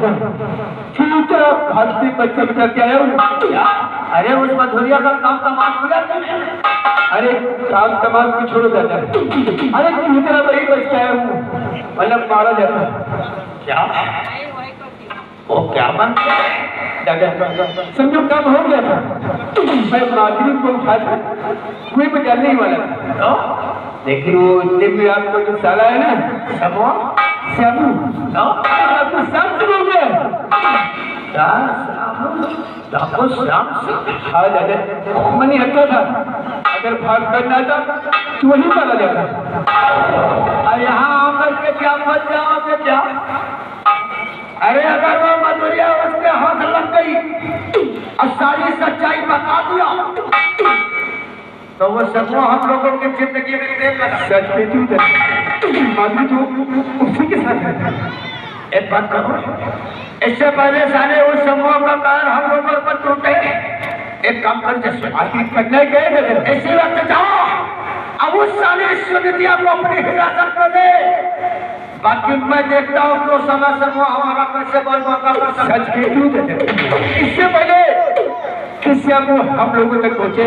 ठीक है, भारतीय बच्चे बचा के आया हूँ। क्या? अरे उस मधुरिया का काम तमाम पूरा कर। अरे काम तमाम की छोड़ो दादा, अरे किसी तरह वही बच के आया हूँ, मतलब मारा जाता। क्या? वो क्या बन दादा समझो काम हो गया था, मैं माधुरी को उठा था, कोई बचाने ही वाला था। तो लेकिन वो इतने में आपको जो साला है ना समो श्यामू, आपको शाम से हो गया। आपको शाम से? हाँ दादा, मैंने हटका था, अगर भाग करना था तो वही मारा जाता। यहाँ आकर के क्या मत जाओगे क्या? अरे अगर वो मधुरिया उसके हाथ लग गई और सारी सच्चाई बता दिया तो वो सब हम लोगों की जिंदगी में तेल लगा। सच में क्यों माधुरी तो उसी के साथ है। एक बात कहो, इससे पहले सारे उस समूह का कारण हम लोगों पर टूटे। एक काम कर, जैसे आखिर पटना गए इसी वक्त जाओ, अब उस सारी सुनिधिया को अपनी हिरासत में ले। बाकी मैं देखता हूँ तो समय समूह हमारा कैसे बर्बाद कर सकता है। सच के क्यों इससे पहले कि श्यामू हम लोगों तक पहुँचे,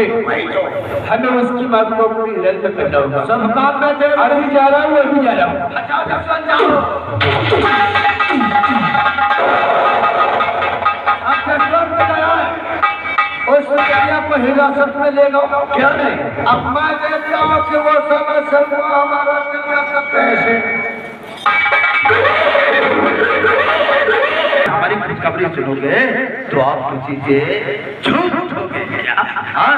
हमें उसकी बात को पूरी रद्द करना होगा। सब काम में दे अभी जा रहा हूँ, अभी जा रहा हूँ। जाओ जसवंत जाओ। अब जसवंत गया है, उस सुनिधिया को हिरासत में ले गया। क्या नहीं? अब मैं देखता हूँ कि वो समय समूह हमारा क्या करते हैं। हमारी खुशखबरी सुनोगे तो आप खुशी से झूम उठोगे। हाँ,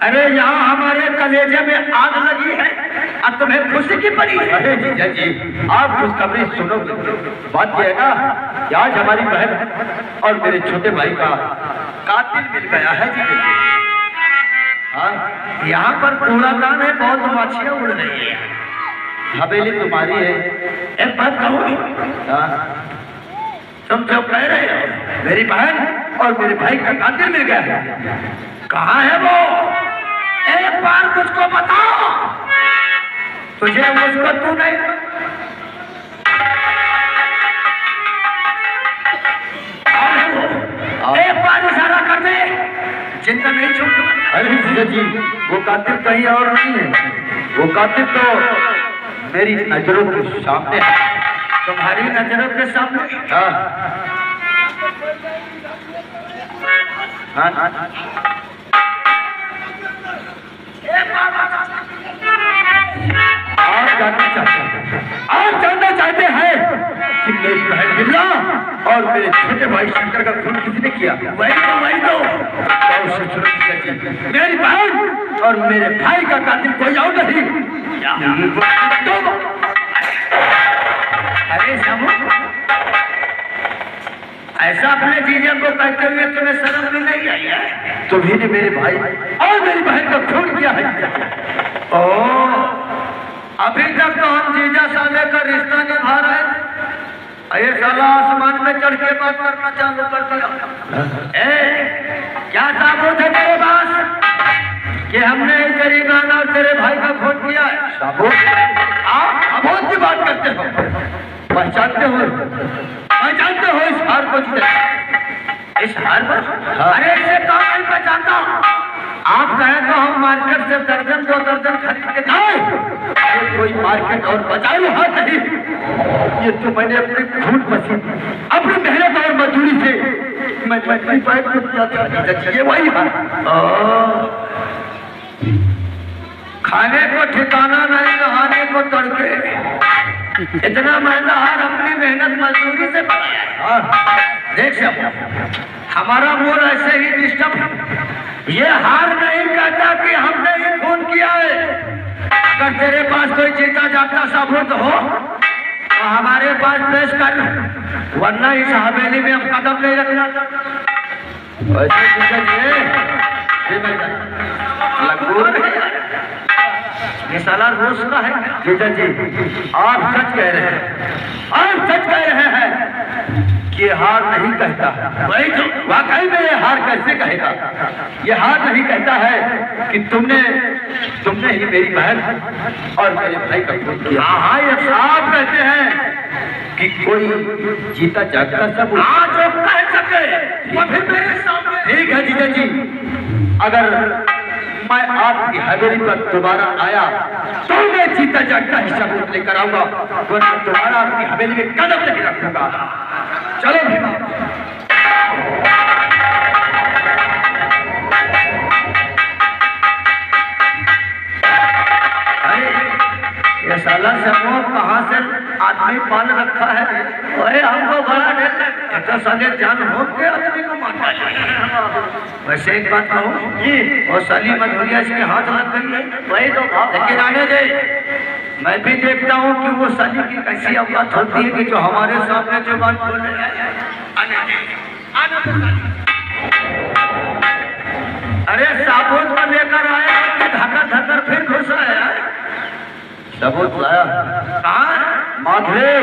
अरे यहाँ हमारे कलेजे में आग लगी है, अब तुम्हें खुशी की पड़ी है। अरे जीजा जी, आप खुशखबरी सुनोगे। बात यह है ना कि आज हमारी बहन और मेरे छोटे भाई का कातिल मिल गया है जीजा जी। हाँ, यहाँ पर कूड़ादान है, बहुत मछलियाँ उड़ रही है। हवेली तुम्हारी है। एक बात कहूँ, तुम जो कह रहे हो मेरी बहन और मेरे भाई का कातिल मिल गया है, कहाँ है वो? एक बार मुझको बताओ। तुझे मुझको तू नहीं, एक बार इशारा कर दे, जिंदा नहीं छूट। अरे जीजा जी, वो कातिल कहीं और नहीं है, वो कातिल तो मेरी नजरों के सामने है। तुम्हारी नजरों के सामने? हाँ हाँ हाँ। आप जानना चाहते हैं कि मेरी बहन बिल्ला और मेरे छोटे भाई शंकर का खून किसने किया? वही तो मेरी बहन और मेरे भाई का कातिल कोई और नहीं। अरे समूह, ऐसा अपने जीजा को कहते हुए तुम्हें शर्म भी नहीं आई है? तुम्ही ने मेरे भाई और मेरी बहन का खून किया है। ओह, अभी तक तो हम जीजा साले का रिश्ता निभा रहे थे, ये साला आसमान में चढ़ के बात करना चालू कर दिया। क्या साबुत है तेरे पास कि हमने तेरी बहन और तेरे भाई का खून किया है? साबुत? आप की बात करते हो? पहचानते हो इस हार को? इस हार पर? अरे इसे कौन नहीं पहचानता? आप कहें तो हम मार्केट से दर्जन 2 दर्जन खरीद के जाए। कोई मार्केट और बचाई हाथ नहीं, ये तो मैंने अपनी खून पसीने, अपनी मेहनत और मजदूरी से मैं ये वही हार। खाने को ठिकाना नहीं, नहाने को तड़के, इतना महंगा हार अपनी मेहनत मजदूरी से बनाया है। देख सब हमारा मूड ऐसे ही डिस्टर्ब है। ये हार नहीं कहता कि हमने ही खून किया है। अगर तेरे पास कोई जीता जागता सबूत हो तो हमारे पास पेश कर, वरना इस हवेली में अब कदम नहीं रखना। ये साला रूस का है। जीजा जी, आप सच कह रहे हैं, आप सच कह रहे हैं। कि हार नहीं कहता है। वही तो वाकई में ये हार कैसे कहेगा? ये हार नहीं कहता है कि तुमने ही मेरी बहन और मेरे भाई का खून किया। हाँ, ये साफ कहते हैं कि कोई जीता जागता सब जो कह सके वो भी मेरे सामने। ठीक है जीजा जी, अगर मैं आपकी हवेली पर दोबारा आया तो मैं जीता जागता ही सबूत लेकर आऊंगा, वरना दोबारा आपकी हवेली में कदम नहीं रखूंगा। चलो भीमा। ये साला समूह कहाँ से आदमी पाल रखा है? ओए हमको बड़ा डर लगता है। तो साले जान हो के आदमी को मारता है। वैसे एक बात कहूँ जी, और साली मधुरिया इसके हाथ लग गई है। वही तो लेकिन आने दे, मैं भी देखता हूँ कि वो साली की कैसी औकात होती है कि जो हमारे सामने जुबान खोले। आने दे, आने दे। अरे साबुत को लेकर आए धक्का धक्कर फिर घुस आया। सबूत लाया कहाँ? माधुरी,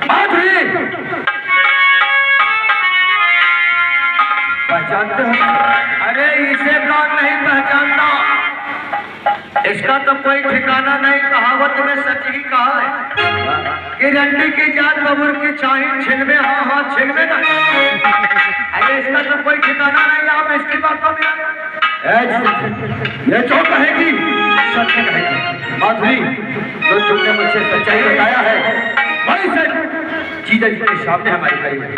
माधुरी पहचानते हो? अरे इसे कौन नहीं पहचानता? इसका तो कोई ठिकाना नहीं। कहावत में सच ही कहा है कि रंडी की जात बबूर की चाही छिलवे हाँ हाँ छिलवे नहीं। अरे इसका तो कोई ठिकाना नहीं। आप इसकी बातों में ये जो कहेगी सच कहेगी। माधुरी, तो तुमने मुझसे सच्चाई बताया है भाई सर जीजा जी के सामने हमारी भाई है।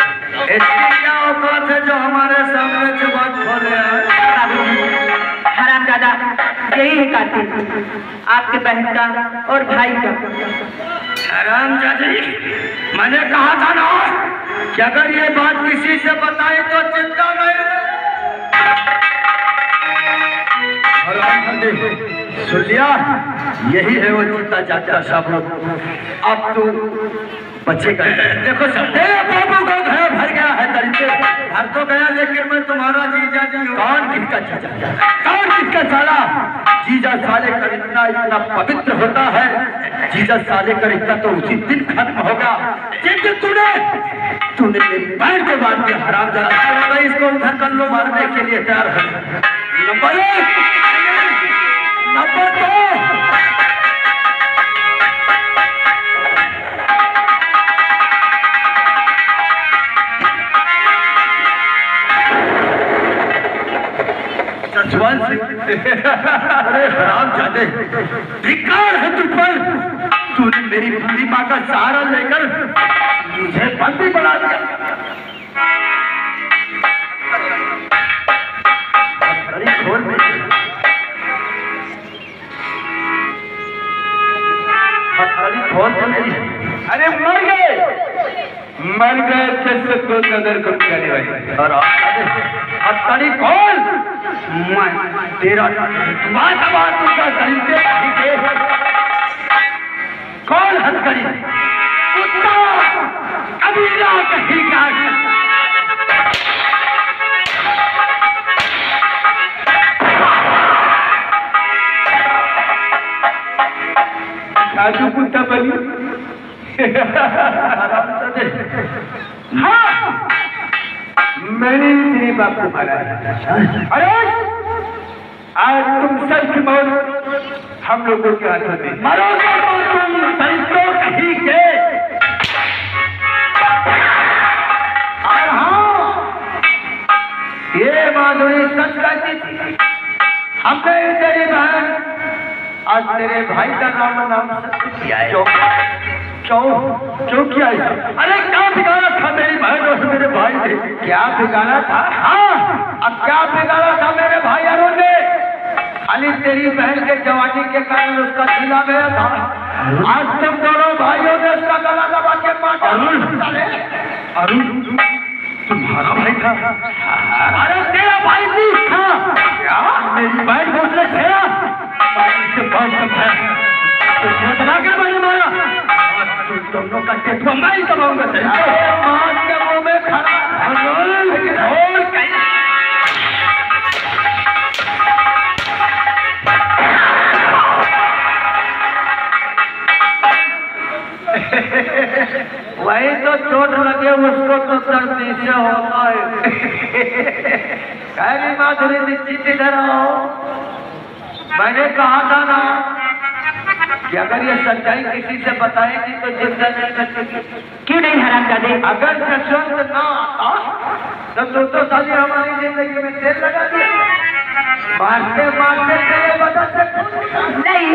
इसकी क्या औकात है जो हमारे सामने जुबान खोले? हरामजादा, यही है कातिल आपके बहन का और भाई का। हरामजादी, मैंने कहा था ना कि अगर ये बात किसी से बताई तो चिंता नहीं। सुन लिया, यही है वो जीता जागता सबूत। अब तू बचेगा। देखो सब बाबू का घर भर गया है तरीके भर तो गया, लेकिन मैं तुम्हारा जीजा जी हूँ। कौन किसका जीजा? कौन किसका साला? जीजा साले का इतना इतना पवित्र होता है। जीजा साले का रिश्ता तो उसी दिन खत्म होगा जिस दिन तूने मेरी बहन के बाद में हरामजादा इसको उधर कर लो मारने के लिए तैयार है। नंबर 1, नंबर 2, अरे हरामजादे, धिक्कार है तुझ पर। तूने मेरी बूढ़ी माँ का सहारा लेकर मुझे बंदी बना दिया। खोल तो मेरी। अरे मर गए जैसे तो कदर को करने वाली। और हथकड़ी खोल। मैं तेरा बात उसका तरीके कौन हथकड़ी? कुत्ता कबीरा कहीं का। साधु कुत्ता बनी। हाँ, मैंने तेरे बाप को मारा है। अरे आज तुम सब की मौत हम लोगों के हाथों में। मरोगे तो तुम संतों कहीं के। और हाँ, ये माधुरी सच कहती थी। हमने तेरी बहन आज तेरे भाई का नाम किया है। क्यों किया है? अरे क्या बिगाड़ा था मेरी बहन और मेरे भाई ने? क्या बिगाड़ा था? हाँ, अब क्या बिगाड़ा था मेरे भाई अरुण ने? खाली तेरी बहन के जवानी के कारण उसका दिला गया था। आज तुम दोनों भाइयों ने उसका गला दबा के मारा। अरुण तुम्हारा भाई था? अरे तेरा भाई नहीं था। क्या मेरी बहन को उसने छेड़ा? बना के मैंने मारा। दोनों का टेटवा मैं ही दबाऊंगा। मां के मुंह में खड़ा वही तो चोट लगे उसको तो अरे माधुरी निश्चित इधर आओ। मैंने कहा था ना कि अगर ये सच्चाई किसी से बताएगी तो जिंदा नहीं बचेगी। क्यों नहीं हरामजादे? अगर जसवंत ना आता तो साली हमारी जिंदगी में तेल लगा दिया। मारते मारते तेरे बदन से नहीं,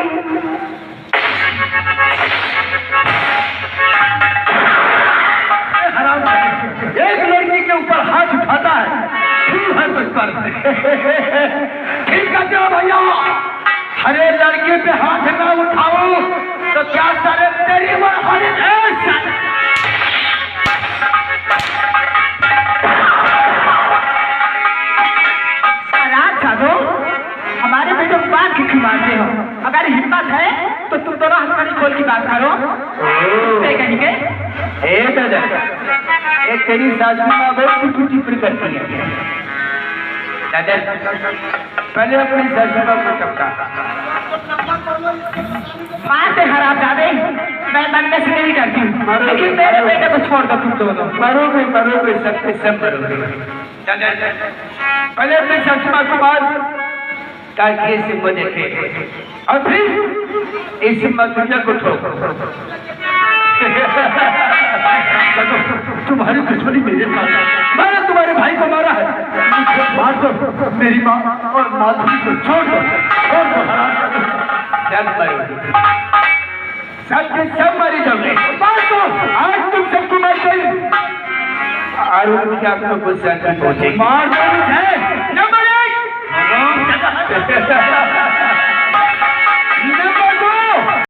एक लड़की के ऊपर हाथ उठाता है, ठीक है तुझ पर। ठीक कहते हो भैया, हरे लड़के पे हाथ ना उठाओ तो क्या सारे तेरी हरे जादो, हमारे बेटे को बात की क्यों मारते हो? अगर हिम्मत है तो तुम दोनों हथकड़ी खोल की बात करो। कहीं के दादा, एक तेरी सासू माँ बहुत कुछ टिप्पणी करती है। दादा, पहले अपनी सासू माँ को टपका। मारते हरामजादे, मैं मन में से नहीं करती हूँ, लेकिन मेरे बेटे को छोड़ दो तुम दोनों। मरोगे मरोगे, सबके सब मरोगे। पहले अपनी सासू माँ को मार ताकि इसे वो देखे, और फिर इस मधुरिया को ठोक। तुम्हारी दुश्मनी मेरे साथ, मैंने तुम्हारे भाई को मारा है। मार दो मेरी माँ और माधुरी को, छोड़ दो, छोड़ दो। सबके सब मरी जाओगे। मार दो, आज तुम सबको मर गई। आरोप क्या आपको गुस्सा पहुंचे? मार दो मुझे, न मरे।